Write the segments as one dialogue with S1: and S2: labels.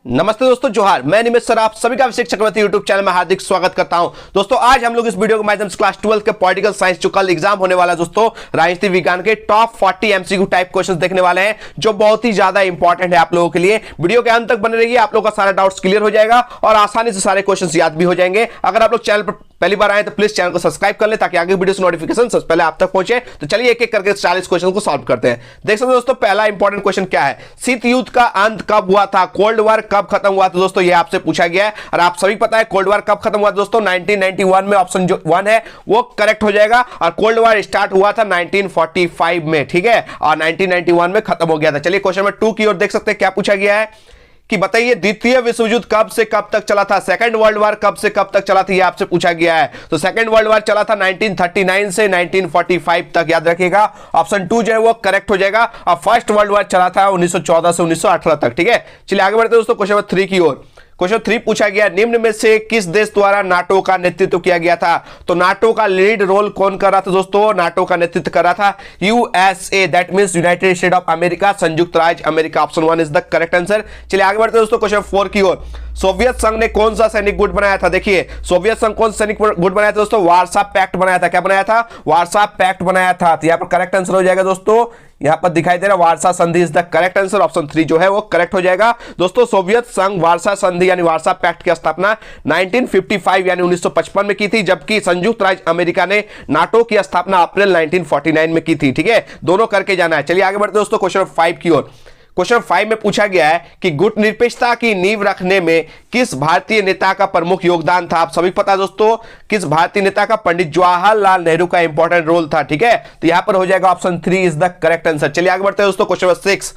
S1: नमस्ते दोस्तों, जोहार। मैं निमित सर आप सभी का अभिषेक चक्रवर्ती यूट्यूब चैनल में हार्दिक स्वागत करता हूं। दोस्तों आज हम लोग इस वीडियो के माध्यम से क्लास 12 के पॉलिटिकल साइंस जो कल एग्जाम होने वाला है दोस्तों, राजनीति विज्ञान के टॉप 40 एमसीक्यू टाइप क्वेश्चंस देखने वाले हैं जो बहुत ही ज्यादा इंपॉर्टेंट है आप लोगों के लिए। वीडियो के अंत तक बने रहिए, आप लोगों का सारा डाउट्स क्लियर हो जाएगा और आसानी से सारे क्वेश्चन याद भी हो जाएंगे। अगर आप लोग चैनल पर पहली बार आए तो प्लीज चैनल को सब्सक्राइब कर ले ताकि आगे वीडियो नोटिफिकेशन सबसे पहले आप तक पहुंचे। तो चलिए एक एक करके 40 क्वेश्चन को सॉल्व करते हैं। देख सकते हैं दोस्तों, पहला इंपॉर्टेंट क्वेश्चन क्या है, शीत युद्ध का अंत कब हुआ था, कोल्ड वॉर कब खत्म हुआ था दोस्तों, ये आपसे पूछा गया है। और आप सभी पता है कोल्ड वॉर कब खत्म हुआ था दोस्तों, 1991 में। ऑप्शन जो 1 है वो करेक्ट हो जाएगा। और कोल्ड वॉर स्टार्ट हुआ था 1945 में, ठीक है, और 1991 में खत्म हो गया था। चलिए क्वेश्चन नंबर 2 की ओर देख सकते हैं क्या पूछा गया है कि बताइए द्वितीय विश्व युद्ध कब से कब तक चला था, सेकंड वर्ल्ड वॉर कब से कब तक चला था, ये आपसे पूछा गया है। तो सेकंड वर्ल्ड वॉर चला था 1939 से 1945 तक, याद रखिएगा। ऑप्शन 2 जो है वो करेक्ट हो जाएगा। और फर्स्ट वर्ल्ड वॉर चला था 1914 से 1918 तक, ठीक है। चलिए आगे बढ़ते हैं दोस्तों क्वेश्चन नंबर 3 की ओर। क्वेश्चन 3 पूछा गया, निम्न में से किस देश द्वारा नाटो का नेतृत्व किया गया था। तो नाटो का लीड रोल कौन कर रहा था दोस्तों, नाटो का नेतृत्व कर रहा था USA, that means United state of America, संयुक्त राज्य America. Option 1 is the correct answer. चलिए आगे बढ़ते हैं दोस्तों क्वेश्चन 4 की ओर। सोवियत संघ ने कौन सा सैनिक गुट बनाया था, देखिए सोवियत संघ कौन सा सैनिक गुट बनाया था दोस्तों, वार्सा पैक्ट बनाया था। क्या बनाया था, वार्सा पैक्ट बनाया था। तो यहां पर करेक्ट आंसर हो जाएगा दोस्तों, यहां पर दिखाई दे रहा है वार्सा संधि is the correct answer. Option 3 जो है वो करेक्ट हो जाएगा दोस्तों। सोवियत संघ वार्सा संधि यानी वार्सा पैक्ट की स्थापना 1955 यानी 1955 में की थी, जबकि संयुक्त राज्य अमेरिका ने नाटो की स्थापना अप्रैल 1949 में की थी, ठीक है। दोनों करके जाना है। चलिए आगे बढ़ते दोस्तों क्वेश्चन 5 की ओर। क्वेश्चन 5 में पूछा गया है कि गुट निरपेक्षता की नींव रखने में किस भारतीय नेता का प्रमुख योगदान था। आप सभी पता है दोस्तों किस भारतीय नेता का, पंडित जवाहरलाल नेहरू का इंपॉर्टेंट रोल था, ठीक है। तो यहां पर हो जाएगा option 3 is the correct answer. चलिए आगे बढ़ते हैं दोस्तों क्वेश्चन 6।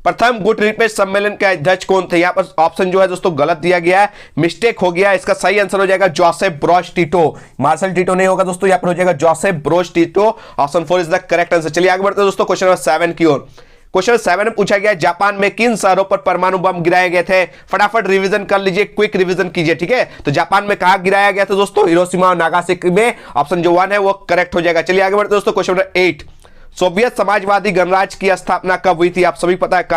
S1: प्रथम गुट निरपेक्ष सम्मेलन के अध्यक्ष कौन थे। यहां पर ऑप्शन जो है दोस्तों गलत दिया गया है, मिस्टेक हो गया। इसका सही आंसर हो जाएगा Joseph Broz Tito, Marshal Tito नहीं होगा दोस्तों, यहां पर हो जाएगा Joseph Broz Tito. Option 4 is the correct answer. चलिए आगे बढ़ते हैं दोस्तों क्वेश्चन नंबर 7 की ओर। क्वेश्चन 7 में पूछा गया जापान में किन शहरों पर परमाणु बम गिराए गए थे। फटाफट रिवीजन कर लीजिए, क्विक रिवीजन कीजिए, ठीक है। तो जापान में कहां गिराया गया था दोस्तों, हिरोशिमा और नागासाकी में। ऑप्शन जो 1 है वो करेक्ट हो जाएगा। चलिए आगे बढ़ते दोस्तों क्वेश्चन नंबर 8। सोवियत समाजवादी गणराज्य की स्थापना कब हुई थी। आप सभी पता है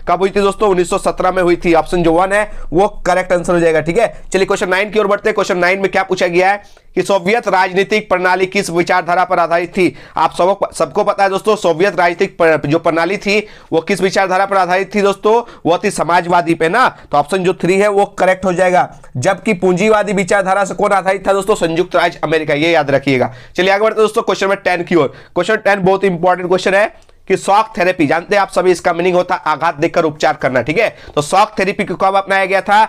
S1: कब हुई थी दोस्तों, 1917 में हुई थी। ऑप्शन जो 1 है वो करेक्ट आंसर हो जाएगा, ठीक है। चलिए क्वेश्चन 9 की ओर बढ़ते हैं। क्वेश्चन 9 में क्या पूछा गया है कि सोवियत राजनीतिक प्रणाली किस विचारधारा पर आधारित थी। आप सबको पता है दोस्तों सोवियत राजनीतिक जो प्रणाली थी वो किस विचारधारा पर आधारित थी दोस्तों, वो थी समाजवादी पे ना। तो ऑप्शन जो 3 है वो करेक्ट हो जाएगा। जबकि पूंजीवादी विचारधारा से कौन आधारित था दोस्तों, संयुक्त राज्य अमेरिका, ये याद रखिएगा। चलिए आगे बढ़ते दोस्तों क्वेश्चन नंबर 10 की ओर। क्वेश्चन 10 बहुत इंपॉर्टेंट क्वेश्चन है कि शॉक थेरेपी, जानते हैं आप सभी इसका मीनिंग होता है आघात देकर उपचार करना, ठीक है। तो शॉक थेरेपी को कब अपनाया गया था,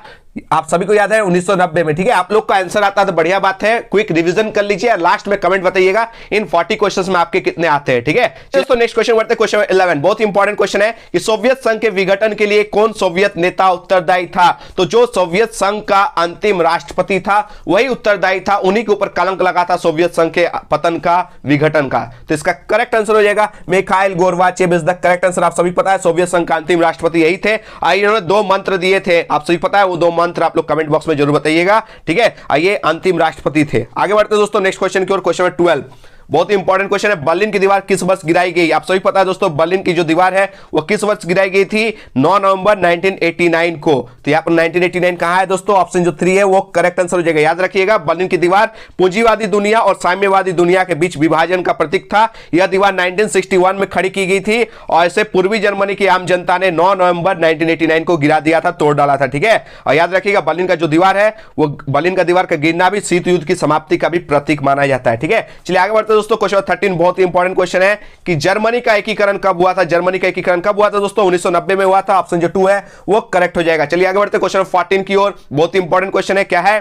S1: आप सभी को याद है 1990 में, ठीक है। आप लोग का आंसर आता है तो बढ़िया बात है, क्विक रिवीजन कर लीजिए और लास्ट में कमेंट बताइएगा इन 40 क्वेश्चंस में आपके कितने आते हैं, ठीक है। दोस्तों नेक्स्ट क्वेश्चन बढ़ते हैं क्वेश्चन 11। बहुत इंपॉर्टेंट क्वेश्चन है कि सोवियत संघ के विघटन के लिए कौन सोवियत नेता उत्तरदायी था। तो जो सोवियत संघ का अंतिम राष्ट्रपति था वही उत्तरदायी था, उन्हीं के ऊपर कलंक लगा था सोवियत संघ के पतन का, विघटन का। तो इसका करेक्ट आंसर हो जाएगा Mikhail Gorbachev is the correct answer. आप सभी पता है सोवियत संघ का अंतिम राष्ट्रपति यही थे। इन्होंने 2 मंत्र दिए थे, आप सभी पता है वो 2 मंत्र आप लोग कमेंट बॉक्स में जरूर बताइएगा, ठीक है। ये अंतिम राष्ट्रपति थे। आगे बढ़ते हैं दोस्तों नेक्स्ट क्वेश्चन की ओर। क्वेश्चन 12 बहुत इंपॉर्टेंट क्वेश्चन है, बर्लिन की दीवार किस वर्ष गिराई गई। आप सभी पता है दोस्तों बर्लिन की जो दीवार है वो किस वर्ष गिराई गई थी, 9 नवंबर 1989 को। तो यहां पर 1989 कहां है दोस्तों, ऑप्शन जो 3 है वो करेक्ट आंसर हो जाएगा। याद रखिएगा बर्लिन की दीवार पूंजीवादी दुनिया और साम्यवादी दुनिया के बीच विभाजन का प्रतीक था। यह दीवार 1961 में खड़ी की गई थी और इसे पूर्वी जर्मनी की आम जनता ने 9 नवंबर 1989 को गिरा दिया था, तोड़ डाला था, ठीक है। और याद रखिएगा बर्लिन का जो दीवार है वो, बर्लिन का दीवार का गिरना भी शीत युद्ध की समाप्ति का भी प्रतीक माना जाता है, ठीक है। चलिए आगे बढ़ते दोस्तों क्वेश्चन 13 बहुत इंपॉर्टेंट क्वेश्चन है कि जर्मनी का एकीकरण कब हुआ था। जर्मनी का एकीकरण कब हुआ था दोस्तों, 1990 में हुआ था। ऑप्शन जो 2 है वो करेक्ट हो जाएगा। चलिए आगे बढ़ते क्वेश्चन 14 की ओर। बहुत इंपॉर्टेंट क्वेश्चन है, क्या है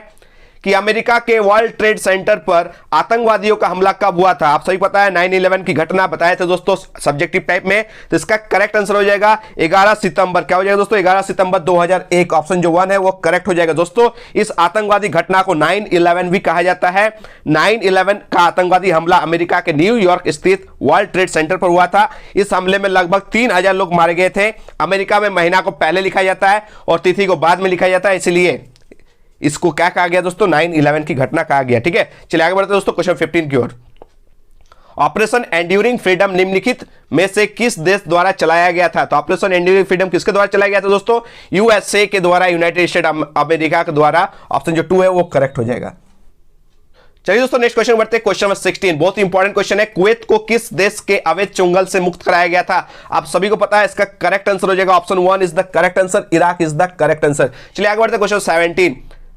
S1: कि अमेरिका के वर्ल्ड ट्रेड सेंटर पर आतंकवादियों का हमला कब हुआ था। आप सही पता है 9/11 की घटना बताए थे दोस्तों सब्जेक्टिव टाइप में। तो इसका करेक्ट आंसर हो जाएगा 11 सितंबर। क्या हो जाएगा दोस्तों, 11 सितंबर 2001। ऑप्शन जो 1 है वो करेक्ट हो जाएगा दोस्तों। इस आतंकवादी घटना को 9/11 भी कहा जाता है। 9/11 का आतंकवादी हमला अमेरिका के न्यूयॉर्क स्थित वर्ल्ड ट्रेड सेंटर पर हुआ था। इस हमले में लगभग 3000 लोग मारे गए थे। अमेरिका में महीना को पहले लिखा जाता है और तिथि को बाद में लिखा जाता है, इसलिए इसको क्या कहा गया दोस्तों, 9/11 की घटना कहा गया, ठीक है। चलिए आगे बढ़ते हैं दोस्तों क्वेश्चन 15 की ओर। ऑपरेशन एंड्यूरिंग फ्रीडम निम्नलिखित में से किस देश द्वारा चलाया गया था? तो ऑपरेशन एंड्यूरिंग फ्रीडम किसके द्वारा चलाया गया था दोस्तों? यूएसए के द्वारा, यूनाइटेड स्टेट अमेरिका के द्वारा। ऑप्शन जो 2 है वो करेक्ट हो जाएगा। चलिए दोस्तों नेक्स्ट क्वेश्चन बढ़ते हैं। क्वेश्चन नंबर 16 बहुत इंपॉर्टेंट क्वेश्चन है। कुवैत को किस देश के अवैध चुंगल से मुक्त कराया गया था? आप सभी को पता है, इसका करेक्ट आंसर हो जाएगा option 1 is the correct answer, Iraq is the correct answer. चलिए आगे बढ़ते हैं। क्वेश्चन 17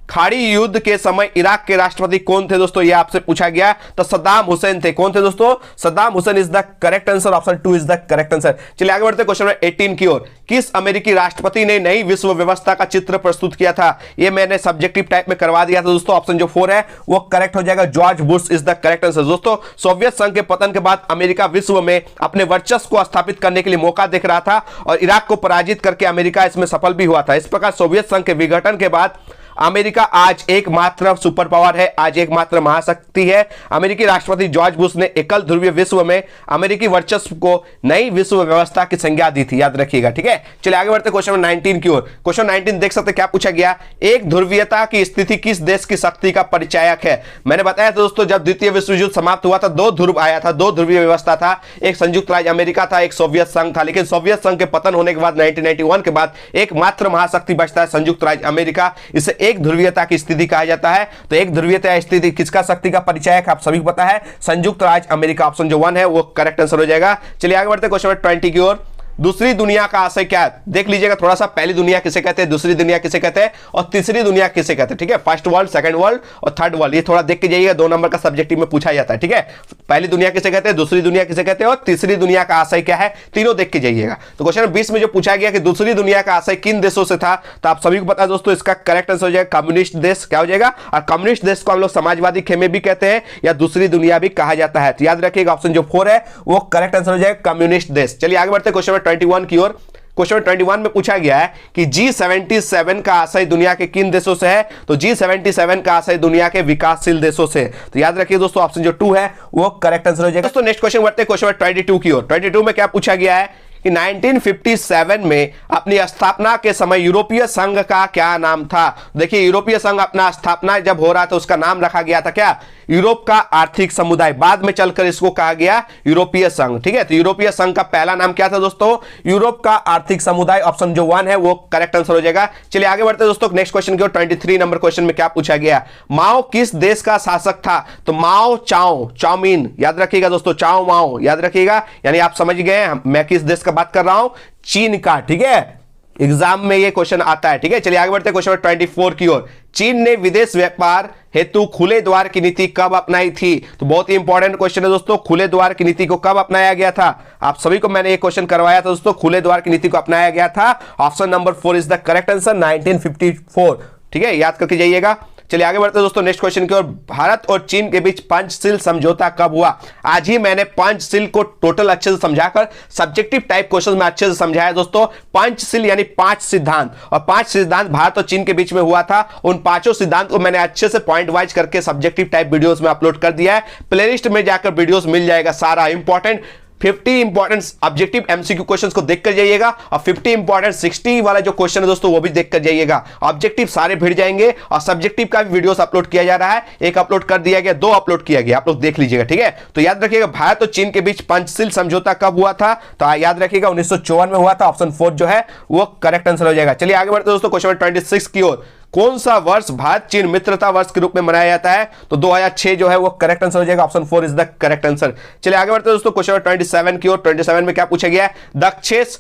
S1: खाड़ी युद्ध के समय इराक के राष्ट्रपति कौन थे दोस्तों? ये आपसे पूछा गया। तो सद्दाम हुसैन थे। कौन थे दोस्तों? Saddam Hussain is the correct answer, option 2 is the correct answer. चलिए आगे बढ़ते हैं क्वेश्चन नंबर 18 की ओर। किस अमेरिकी राष्ट्रपति ने नई विश्व व्यवस्था का चित्र प्रस्तुत किया था? ये मैंने सब्जेक्टिव टाइप में करवा दिया था दोस्तों। ऑप्शन जो 4 है वो करेक्ट हो जाएगा, George Bush is the correct answer. दोस्तों सोवियत संघ के पतन के बाद अमेरिका विश्व में अपने वर्चस्व को स्थापित करने के लिए मौका देख रहा था और इराक को पराजित करके अमेरिका इसमें सफल भी हुआ था। इस प्रकार सोवियत संघ के विघटन के बाद अमेरिका आज एकमात्र सुपर पावर है, आज एकमात्र महाशक्ति है। अमेरिकी राष्ट्रपति जॉर्ज बुश ने एकल ध्रुवीय विश्व में अमेरिकी वर्चस्व को नई विश्व व्यवस्था की संज्ञा दी थी, याद रखिएगा, ठीक है। चलिए आगे बढ़ते क्वेश्चन नंबर 19 की ओर। क्वेश्चन 19 देख सकते क्या पूछा गया? एक ध्रुवीयता की स्थिति किस देश की शक्ति का परिचायक है? मैंने बताया था दोस्तों, जब द्वितीय विश्व युद्ध समाप्त हुआ था 2 ध्रुव आया था, 2 ध्रुवीय व्यवस्था था। एक संयुक्त राज्य अमेरिका था, एक सोवियत संघ था। लेकिन सोवियत संघ के पतन होने के बाद 1991 के बाद एकमात्र महाशक्ति बचता है संयुक्त राज्य अमेरिका। इसे एक ध्रुवीयता की स्थिति कहा जाता है। तो एक ध्रुवीयता स्थिति किसका शक्ति का परिचायक आप सभी को पता है? संयुक्त राज्य अमेरिका। ऑप्शन जो 1 है वो करेक्ट आंसर हो जाएगा। चलिए आगे बढ़ते क्वेश्चन नंबर 20 की ओर। दूसरी दुनिया का आशय क्या है? देख लीजिएगा थोड़ा सा। पहली दुनिया किसे कहते हैं, दूसरी दुनिया किसे कहते हैं और तीसरी दुनिया किसे कहते हैं, ठीक है। फर्स्ट वर्ल्ड, सेकंड वर्ल्ड और थर्ड वर्ल्ड, ये थोड़ा देख के जाइएगा, 2 नंबर का सब्जेक्टिव में पूछा जाता है, ठीक है। पहली दुनिया किसे कहते हैं, दूसरी दुनिया किसे कहते हैं और तीसरी दुनिया का आशय क्या है, तीनों देख के जाइएगा। तो क्वेश्चन 20 में जो पूछा गया कि दूसरी दुनिया का आशय किन देशों से था, तो आप सभी को पता है दोस्तों, इसका करेक्ट आंसर हो जाएगा कम्युनिस्ट देश। क्या हो जाएगा? और कम्युनिस्ट देश को हम लोग समाजवादी खेमे भी कहते हैं या दूसरी दुनिया भी कहा जाता है। तो याद रखिएगा ऑप्शन जो 4 है वो करेक्ट आंसर हो जाएगा कम्युनिस्ट देश। चलिए आगे बढ़ते क्वेश्चन 21 की ओर। क्वेश्चन 21 में पूछा गया है कि G77 का आशय दुनिया के किन देशों से है? तो G77 का आशय दुनिया के विकासशील देशों से। तो याद रखिए दोस्तों ऑप्शन जो 2 है वो करेक्ट आंसर हो जाएगा। दोस्तों नेक्स्ट क्वेश्चन बढ़ते हैं क्वेश्चन 22 की ओर। 22 में क्या पूछा गया है कि 1957 में अपनी स्थापना के समय यूरोपीय संघ का क्या नाम था? देखिए यूरोपीय संघ अपना स्थापना जब हो रहा था उसका नाम रखा गया था क्या? यूरोप का आर्थिक समुदाय। बाद में चलकर इसको कहा गया यूरोपीय संघ, ठीक है। तो यूरोपीय संघ का पहला नाम क्या था दोस्तों? यूरोप का आर्थिक समुदाय। ऑप्शन जो 1 है वो करेक्ट आंसर हो जाएगा। चलिए आगे बढ़ते दोस्तों नेक्स्ट क्वेश्चन की ओर। 23 नंबर क्वेश्चन में क्या पूछा गया? माओ किस देश का शासक था? तो माओ चाओ, चाउमीन, याद रखिएगा दोस्तों, चाओ माओ याद रखिएगा, यानी आप समझ गए मैं किस देश का बात कर रहा हूं, चीन का, ठीक है। एग्जाम में ये क्वेश्चन आता है, ठीक है। चलिए आगे बढ़ते क्वेश्चन 24 की ओर। चीन ने विदेश व्यापार हेतु खुले द्वार की नीति कब अपनाई थी? तो बहुत ही इंपॉर्टेंट क्वेश्चन है दोस्तों, खुले द्वार की नीति को कब अपनाया गया था? आप सभी को मैंने ये क्वेश्चन करवाया था दोस्तों, खुले द्वार की नीति को अपनाया गया था। Option number 4 is the correct answer, 1954, ठीक है, याद करके जाइएगा। चलिए आगे बढ़ते दोस्तों नेक्स्ट क्वेश्चन की ओर। भारत और चीन के बीच पंचशील समझौता कब हुआ? आज ही मैंने पंचशील को टोटल अच्छे से समझाकर सब्जेक्टिव टाइप क्वेश्चन में अच्छे से समझाया दोस्तों। पंचशील यानी 5 सिद्धांत, और 5 सिद्धांत भारत और चीन के बीच में हुआ था। उन 5 सिद्धांत को मैंने अच्छे से पॉइंट वाइज करके सब्जेक्टिव टाइप वीडियोस में अपलोड कर दिया है। प्लेलिस्ट में जाकर वीडियोस मिल जाएगा, सारा important 50 important objective MCQ questions को देखकर जाइएगा और 50 इंपॉर्टेंट 60 वाला जो क्वेश्चन है दोस्तों वो भी देखकर जाइएगा। ऑब्जेक्टिव सारे भिड़ जाएंगे और सब्जेक्टिव का भी वीडियोस अपलोड किया जा रहा है, एक अपलोड कर दिया गया, 2 अपलोड किया गया, आप लोग देख लीजिएगा, ठीक है। तो याद रखिएगा भारत और चीन के बीच पंचशील समझौता कब हुआ था? तो याद रखिएगा 1954 में हुआ था। ऑप्शन 4 जो है वो करेक्ट आंसर हो जाएगा। चलिए आगे बढ़ते दोस्तों क्वेश्चन 26 की ओर। कौन सा वर्ष भारत चीन मित्रता वर्ष के रूप में मनाया जाता है? तो 2006 जो है वो करेक्ट आंसर हो जाएगा। Option 4 is the correct answer. चलिए आगे बढ़ते दोस्तों क्वेश्चन 27 की ओर। 27 में क्या पूछा गया है? दक्षेस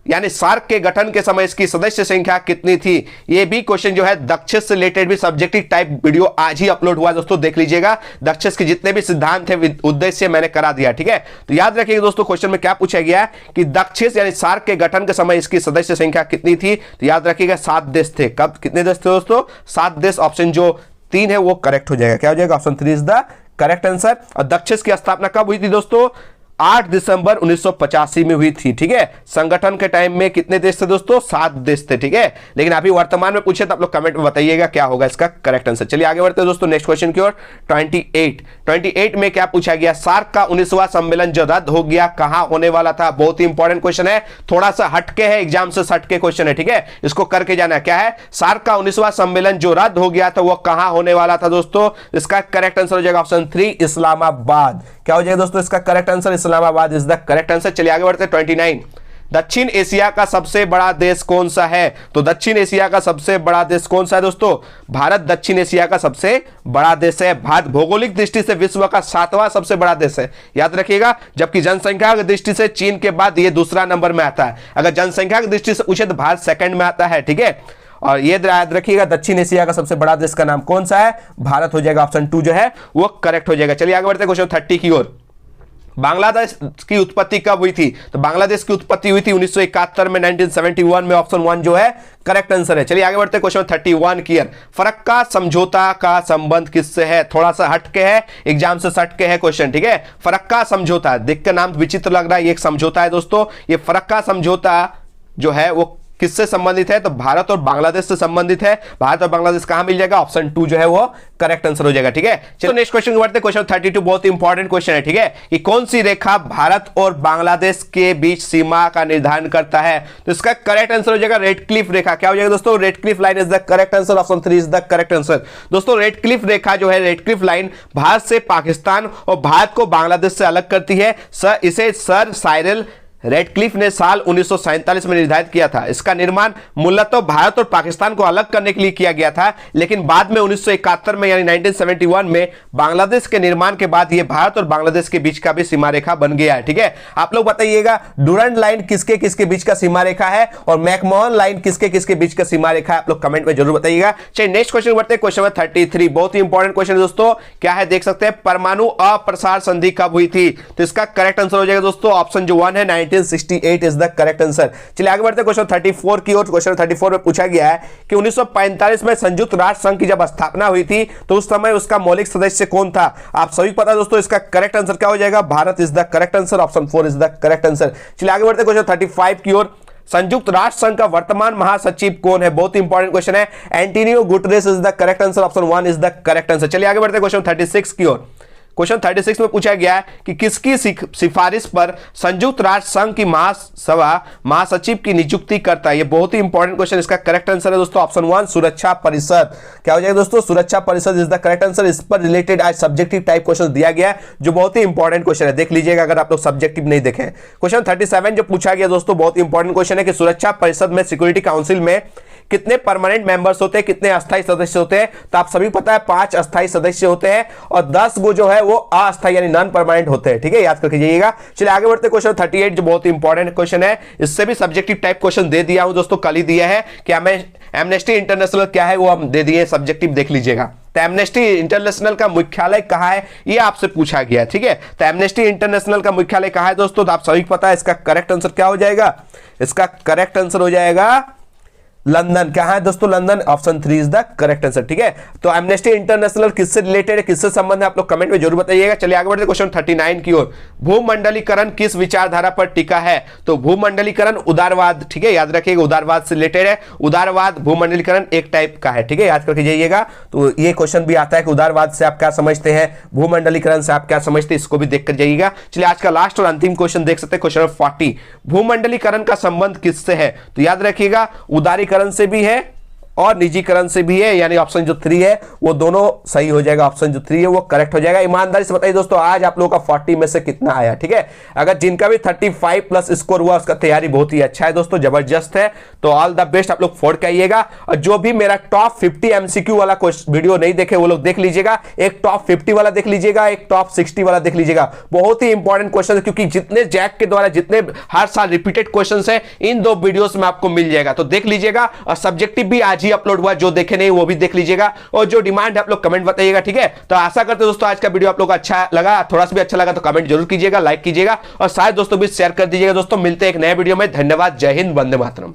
S1: यानी सार्क के गठन के समय इसकी सदस्य संख्या कितनी थी? ये भी क्वेश्चन जो है दक्षेस से रिलेटेड भी सब्जेक्टिव टाइप वीडियो आज ही अपलोड हुआ दोस्तों, देख लीजिएगा। दक्षेस के जितने भी सिद्धांत थे उद्देश्य मैंने करा दिया, ठीक है। तो याद रखिएगा दोस्तों क्वेश्चन में क्या पूछा गया कि दक्षेस यानी सार्क के गठन के समय इसकी सदस्य संख्या कितनी थी? तो याद रखिएगा 7 देश थे। कब कितने देश थे दोस्तों? 7 देश। ऑप्शन जो 3 है वो करेक्ट हो जाएगा। क्या हो जाएगा? Option 3 is the correct answer. और दक्षेस की स्थापना कब हुई थी दोस्तों? 8 दिसंबर 1985 में हुई थी। ठीक है, संगठन के टाइम में कितने देश थे दोस्तों? 7 देश थे। ठीक है, लेकिन अभी वर्तमान में पूछे तो आप लोग कमेंट में बताइएगा क्या होगा इसका करेक्ट आंसर। चलिए आगे बढ़ते हैं दोस्तों नेक्स्ट क्वेश्चन की ओर। 28 में क्या पूछा गया? सार्क का 19वां सम्मेलन जो रद्द हो गया कहां होने वाला था? बहुत ही इंपॉर्टेंट क्वेश्चन है, थोड़ा सा हटके है, एग्जाम से हटके क्वेश्चन है। ठीक है, इसको करके जाना है। क्या है? सार्क का 19वां सम्मेलन जो रद्द हो गया था वो कहां होने वाला था दोस्तों? इसका करेक्ट आंसर हो जाएगा ऑप्शन 3 इस्लामाबाद। क्या हो जाएगा दोस्तों इसका correct answer? Islamabad is the correct answer. चलिए आगे बढ़ते हैं। 29 दक्षिण एशिया का सबसे बड़ा देश कौन सा है? तो दक्षिण एशिया का सबसे बड़ा देश कौन सा है दोस्तों? भारत दक्षिण एशिया का सबसे बड़ा देश है। भारत भौगोलिक दृष्टि से विश्व का 7वां सबसे बड़ा देश है, याद रखिएगा। जबकि जनसंख्या की दृष्टि से चीन के बाद ये दूसरा नंबर में आता है। अगर जनसंख्या की दृष्टि से पूछे तो भारत सेकंड में आता है। ठीक है, और ये याद रखिएगा दक्षिण एशिया का सबसे बड़ा देश का नाम कौन सा है? भारत हो जाएगा। ऑप्शन 2 जो है वो करेक्ट हो जाएगा। चलिए आगे बढ़ते हैं क्वेश्चन 30 की ओर। बांग्लादेश की उत्पत्ति कब हुई थी? तो बांग्लादेश की उत्पत्ति हुई थी 1971 में, 1971 में। ऑप्शन 1 जो है करेक्ट आंसर है। चलिए आगे बढ़ते हैं क्वेश्चन 31 की ओर। फरक्का समझौता का संबंध किससे है? थोड़ा सा हटके है, एग्जाम से हटके है क्वेश्चन। ठीक है, फरक्का समझौता, देख के नाम विचित्र लग रहा है, ये एक समझौता है दोस्तों। ये फरक्का समझौता जो है वो किससे संबंधित है? तो भारत और बांग्लादेश से संबंधित है। भारत और बांग्लादेश कहां मिल जाएगा? ऑप्शन 2 जो है वो करेक्ट आंसर हो जाएगा। ठीक है, चलो नेक्स्ट क्वेश्चन बढ़ते हैं। क्वेश्चन 32 बहुत इंपॉर्टेंट क्वेश्चन है। ठीक है, कि कौन सी रेखा भारत और बांग्लादेश के बीच सीमा का निर्धारण करता है? तो इसका करेक्ट आंसर हो जाएगा रेड क्लिफ रेखा। क्या हो जाएगा दोस्तों? Red Cliff line is the correct answer. Option 3 is the correct answer. दोस्तों रेड क्लिफ रेखा जो है, रेड क्लिफ लाइन भारत से पाकिस्तान और भारत को बांग्लादेश से अलग करती है। इसे सर साइरल रेडक्लिफ ने साल 1947 में निर्धारित किया था। इसका निर्माण मूलतः भारत और पाकिस्तान को अलग करने के लिए किया गया था, लेकिन बाद में 1971 में यानी 1971 में बांग्लादेश के निर्माण के बाद यह भारत और बांग्लादेश के बीच का भी सीमा रेखा बन गया है। ठीक है, आप लोग बताइएगा डुरंड लाइन किसके किसके बीच का सीमा रेखा है और मैकमोहन लाइन किसके किसके बीच का सीमा रेखा है? आप लोग कमेंट में जरूर बताइएगा। चलिए नेक्स्ट क्वेश्चन बढ़ते हैं। क्वेश्चन 33 बहुत ही इंपॉर्टेंट क्वेश्चन है दोस्तों। क्या है देख सकते हैं, परमाणु अप्रसार संधि कब हुई थी? तो इसका करेक्ट आंसर हो जाएगा दोस्तों ऑप्शन जो 1 है 1968 इज द करेक्ट आंसर। चलिए आगे बढ़ते हैं क्वेश्चन 34 की ओर। क्वेश्चन 34 में पूछा गया है कि 1945 में संयुक्त राष्ट्र संघ की जब स्थापना हुई थी तो उस समय उसका मौलिक सदस्य कौन था? आप सभी पता है दोस्तों, इसका करेक्ट आंसर क्या हो जाएगा? Bharat is the correct answer. Option 4 is the correct answer. चलिए आगे बढ़ते हैं क्वेश्चन 35 की ओर। संयुक्त राष्ट्र संघ का वर्तमान महासचिव कौन है? बहुत इंपॉर्टेंट क्वेश्चन है। Antonio Guterres is the correct answer. Option 1 is the correct answer. चलिए आगे बढ़ते हैं क्वेश्चन 36 की ओर। क्वेश्चन 36 में पूछा गया है कि किसकी सिफारिश पर संयुक्त राष्ट्र संघ की महासभा महासचिव की नियुक्ति करता है? ये बहुत ही इंपॉर्टेंट क्वेश्चन। इसका करेक्ट आंसर है दोस्तों ऑप्शन 1 सुरक्षा परिषद। क्या हो जाएगा दोस्तों? सुरक्षा परिषद इज द करेक्ट आंसर। इस पर रिलेटेड आज सब्जेक्टिव टाइप क्वेश्चन दिया गया है जो बहुत ही इंपॉर्टेंट क्वेश्चन है, देख लीजिएगा अगर आप लोग सब्जेक्टिव नहीं देखें। क्वेश्चन 37 जो पूछा गया दोस्तों बहुत इंपॉर्टेंट क्वेश्चन है कि सुरक्षा परिषद में, सिक्योरिटी काउंसिल में कितने परमानेंट मेंबर्स होते हैं, कितने अस्थायी सदस्य होते हैं? तो आप सभी पता है 5 अस्थायी सदस्य होते हैं और 10 गो जो है वो अस्थायी यानी नॉन परमानेंट होते हैं। ठीक है, याद करके जाइएगा। चलिए आगे बढ़ते क्वेश्चन 38 जो बहुत इंपॉर्टेंट क्वेश्चन है। इससे भी सब्जेक्टिव टाइप क्वेश्चन दे दिया हूं दोस्तों, कल ही दिया है कि हमें एमनेस्टी इंटरनेशनल क्या है वो हम दे दिए, सब्जेक्टिव देख लीजिएगा। तो एमनेस्टी इंटरनेशनल का मुख्यालय कहां है ये आपसे पूछा गया। ठीक है, तो एमनेस्टी इंटरनेशनल का मुख्यालय कहां है दोस्तों? तो आप सभी पता है इसका करेक्ट आंसर क्या हो जाएगा? इसका करेक्ट आंसर हो जाएगा लंदन। क्या है दोस्तों? London. Option 3 is the correct answer. ठीक है, तो एमनेस्टी इंटरनेशनल किससे रिलेटेड है, किससे संबंध है, आप लोग कमेंट में जरूर बताइएगा। चलिए आगे बढ़ते क्वेश्चन 39 की ओर। भूमंडलीकरण किस विचारधारा पर टिका है? तो भूमंडलीकरण उदारवाद। ठीक है, याद रखिएगा उदारवाद से रिलेटेड है। उदारवाद भूमंडलीकरण एक टाइप का है। ठीक है, याद करके जाइएगा। तो ये क्वेश्चन भी आता है कि उदारवाद से आप क्या समझते हैं, भूमंडलीकरण से आप क्या समझते हैं, इसको भी देखकर जाइएगा। चलिए आज का लास्ट और अंतिम क्वेश्चन देख सकते हैं, क्वेश्चन 40 भूमंडलीकरण का संबंध किससे है? तो याद रखिएगा उदारीकरण से भी है और निजीकरण से भी है, यानी ऑप्शन जो 3 है वो दोनों सही हो जाएगा। ऑप्शन जो 3 है वो करेक्ट हो जाएगा। ईमानदारी से बताइए दोस्तों आज आप लोगों का 40 में से कितना आया? ठीक है, अगर जिनका भी 35 प्लस स्कोर हुआ उसका तैयारी बहुत ही अच्छा है दोस्तों, जबरदस्त है। तो ऑल द बेस्ट, आप लोग फोड़ के आइएगा। और जो भी मेरा टॉप 50 एमसीक्यू वाला वीडियो नहीं देखे वो लोग देख लीजिएगा। एक टॉप 50 वाला देख लीजिएगा, एक टॉप 60 वाला देख लीजिएगा। बहुत ही इंपॉर्टेंट क्वेश्चन है क्योंकि जितने जैक के द्वारा जितने हर साल रिपीटेड क्वेश्चन है इन 2 वीडियोस में आपको मिल जाएगा, तो देख लीजिएगा। और सब्जेक्टिव भी आज ही अपलोड हुआ, जो देखे नहीं वो भी देख लीजिएगा। और जो डिमांड है आप लोग कमेंट बताइएगा। ठीक है, तो आशा करते दोस्तों आज का वीडियो आप लोग अच्छा लगा, थोड़ा सा भी अच्छा लगा तो कमेंट जरूर कीजिएगा, लाइक कीजिएगा और सारे दोस्तों भी शेयर कर दीजिएगा। दोस्तों मिलते हैं एक नए वीडियो में। धन्यवाद, जय हिंद, वंदे मातरम।